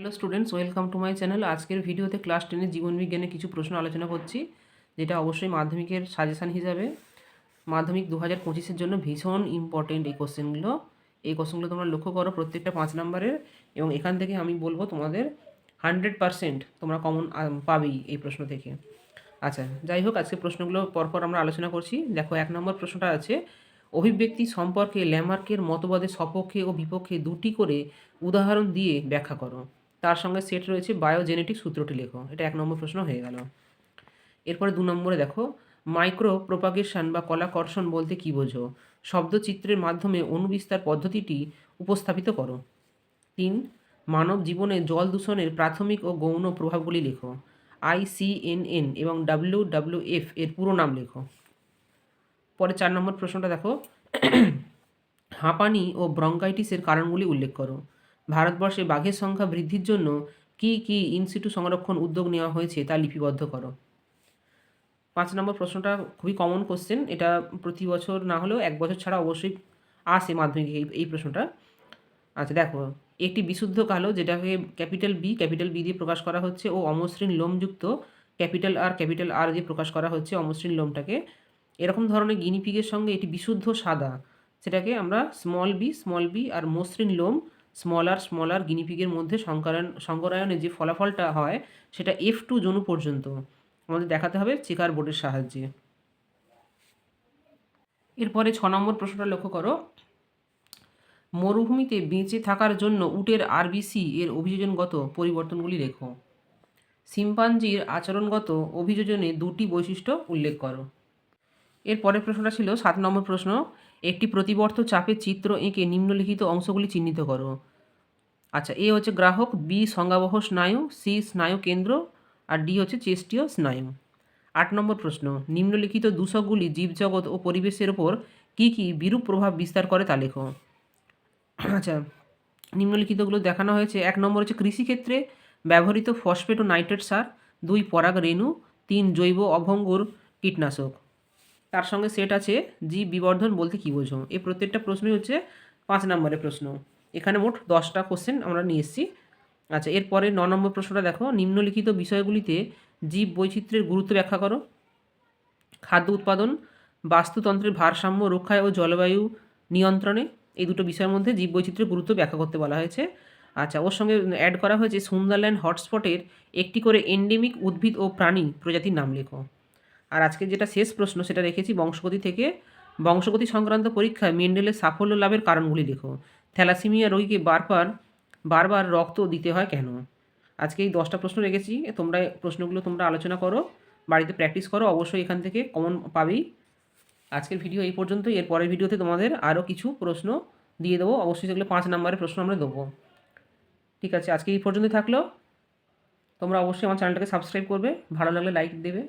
Hello students, welcome to my channel. আজকের ভিডিওতে class 10 জীবনবিজ্ঞানের কিছু প্রশ্ন আলোচনা করছি, যেটা অবশ্যই মাধ্যমিকের সাজেশান হিসাবে মাধ্যমিক 2025-এর জন্য ভীষণ ইম্পর্টেন্ট এই কোশ্চেনগুলো। এই কোশ্চেনগুলো তোমরা লক্ষ্য করো, প্রত্যেকটা 5 নম্বরের, এবং এখান থেকে আমি বলবো তোমাদের 100% তোমরা কমন পাবেই এই প্রশ্ন থেকে। আচ্ছা, যাই হোক, আজকে প্রশ্নগুলো পরপর আমরা আলোচনা করছি। দেখো, 1 নম্বর প্রশ্নটা আছে, অভিব্যক্তি সম্পর্কে ল্যামার্কের মতবাদের সপক্ষে ও বিপক্ষে দুটি করে উদাহরণ দিয়ে ব্যাখ্যা করো। তার সঙ্গে সেট রয়েছে বায়োজেনেটিক সূত্রটি লেখো। এটা 1 নম্বর প্রশ্ন হয়ে গেল। এরপরে 2 নম্বরে দেখো, মাইক্রো প্রোপাগেশন বা কলাকর্ষণ বলতে কী বোঝো? শব্দচিত্রের মাধ্যমে অণুবিস্তার পদ্ধতিটি উপস্থাপিত করো। 3, মানব জীবনে জল দূষণের প্রাথমিক ও গৌণ প্রভাবগুলি লেখো। ICNN এবং WWF এর পুরো নাম লেখো। পরে 4 নম্বর প্রশ্নটা দেখো, হাঁপানি ও ব্রঙ্কাইটিসের কারণগুলি উল্লেখ করো। ভারতবর্ষে বাঘের সংখ্যা বৃদ্ধির জন্য কী কী ইনসিটু সংরক্ষণ উদ্যোগ নেওয়া হয়েছে তা লিপিবদ্ধ করো। 5 নম্বর প্রশ্নটা খুবই কমন কোশ্চেন। এটা প্রতি বছর না হলেও 1 বছর ছাড়া অবশ্যই আসে মাধ্যমিকে এই প্রশ্নটা। আচ্ছা দেখো, একটি বিশুদ্ধ কালো, যেটাকে ক্যাপিটাল বি দিয়ে প্রকাশ করা হচ্ছে, ও অমসৃণ লোমযুক্ত ক্যাপিটাল আর দিয়ে প্রকাশ করা হচ্ছে অমসৃণ লোমটাকে। এরকম ধরনের গিনিপিগের সঙ্গে এটি বিশুদ্ধ সাদা, সেটাকে আমরা স্মল বি আর মসৃণ লোম স্মল আর গিনিপিগের মধ্যে সংকরায়নে যে ফলাফলটা হয় সেটা F2 জনু পর্যন্ত আমাদের দেখাতে হবে চেকার বোর্ডের সাহায্যে। এরপরে 6 নম্বর প্রশ্নটা লক্ষ্য করো, মরুভূমিতে বেঁচে থাকার জন্য উটের আরবিসি এর অভিযোজনগত পরিবর্তনগুলি লেখো। শিম্পাঞ্জির আচরণগত অভিযোজনে দুটি বৈশিষ্ট্য উল্লেখ করো। এর পরের প্রশ্নটা ছিল 7 নম্বর প্রশ্ন, একটি প্রতিবর্ত চাপের চিত্র এঁকে নিম্নলিখিত অংশগুলি চিহ্নিত করো। আচ্ছা, এ হচ্ছে গ্রাহক, বি সংজ্ঞাবহ স্নায়ু, সি স্নায়ু কেন্দ্র, আর ডি হচ্ছে চেষ্টীয় স্নায়ু। 8 নম্বর প্রশ্ন, নিম্নলিখিত দূষকগুলি জীবজগৎ ও পরিবেশের ওপর কী কী বিরূপ প্রভাব বিস্তার করে তা লেখো। আচ্ছা, নিম্নলিখিতগুলো দেখানো হয়েছে। 1 নম্বর হচ্ছে কৃষিক্ষেত্রে ব্যবহৃত ফসফেট ও নাইট্রেট সার, 2 পরাগ রেণু, 3 জৈব অভঙ্গুর কীটনাশক। তার সঙ্গে সেট আছে জীব বিবর্ধন বলতে কী বোঝো। এই প্রত্যেকটা প্রশ্নই হচ্ছে 5 নম্বরের প্রশ্ন। এখানে মোট 10টা কোশ্চেন আমরা নিয়ে এসেছি। আচ্ছা, এরপরে 9 নম্বর প্রশ্নটা দেখো, নিম্নলিখিত বিষয়গুলিতে জীব বৈচিত্র্যের গুরুত্ব ব্যাখ্যা করো। খাদ্য উৎপাদন, বাস্তুতন্ত্রের ভারসাম্য রক্ষায় ও জলবায়ু নিয়ন্ত্রণে, এই দুটো বিষয়ের মধ্যে জীববৈচিত্র্যের গুরুত্ব ব্যাখ্যা করতে বলা হয়েছে। আচ্ছা, ওর সঙ্গে অ্যাড করা হয়েছে সুন্দরল্যান্ড হটস্পটের একটি করে এন্ডেমিক উদ্ভিদ ও প্রাণী প্রজাতির নাম লেখো। আর আজকে যেটা শেষ প্রশ্ন সেটা রেখেছি বংশগতি থেকে। বংশগতি সংক্রান্ত পরীক্ষায় মেন্ডেলের সাফল্য লাভের কারণগুলি লেখো। থ্যালাসেমিয়া রোগীকে বারবার রক্ত দিতে হয় কেন। আজকে এই 10টা প্রশ্ন রেখেছি, প্রশ্নগুলো তোমরা আলোচনা করো, বাড়িতে প্র্যাকটিস করো, অবশ্যই এখান থেকে কমন পাবেই। আজকের ভিডিও এই পর্যন্তই। এর পরের ভিডিওতে তোমাদের আরও কিছু প্রশ্ন দিয়ে দেবো, অবশ্যই সেগুলো 5 নম্বরের প্রশ্ন আমরা দেবো। ঠিক আছে, আজকে এই পর্যন্তই থাকলো। তোমরা অবশ্যই আমার চ্যানেলটাকে সাবস্ক্রাইব করবে, ভালো লাগলে লাইক দেবে।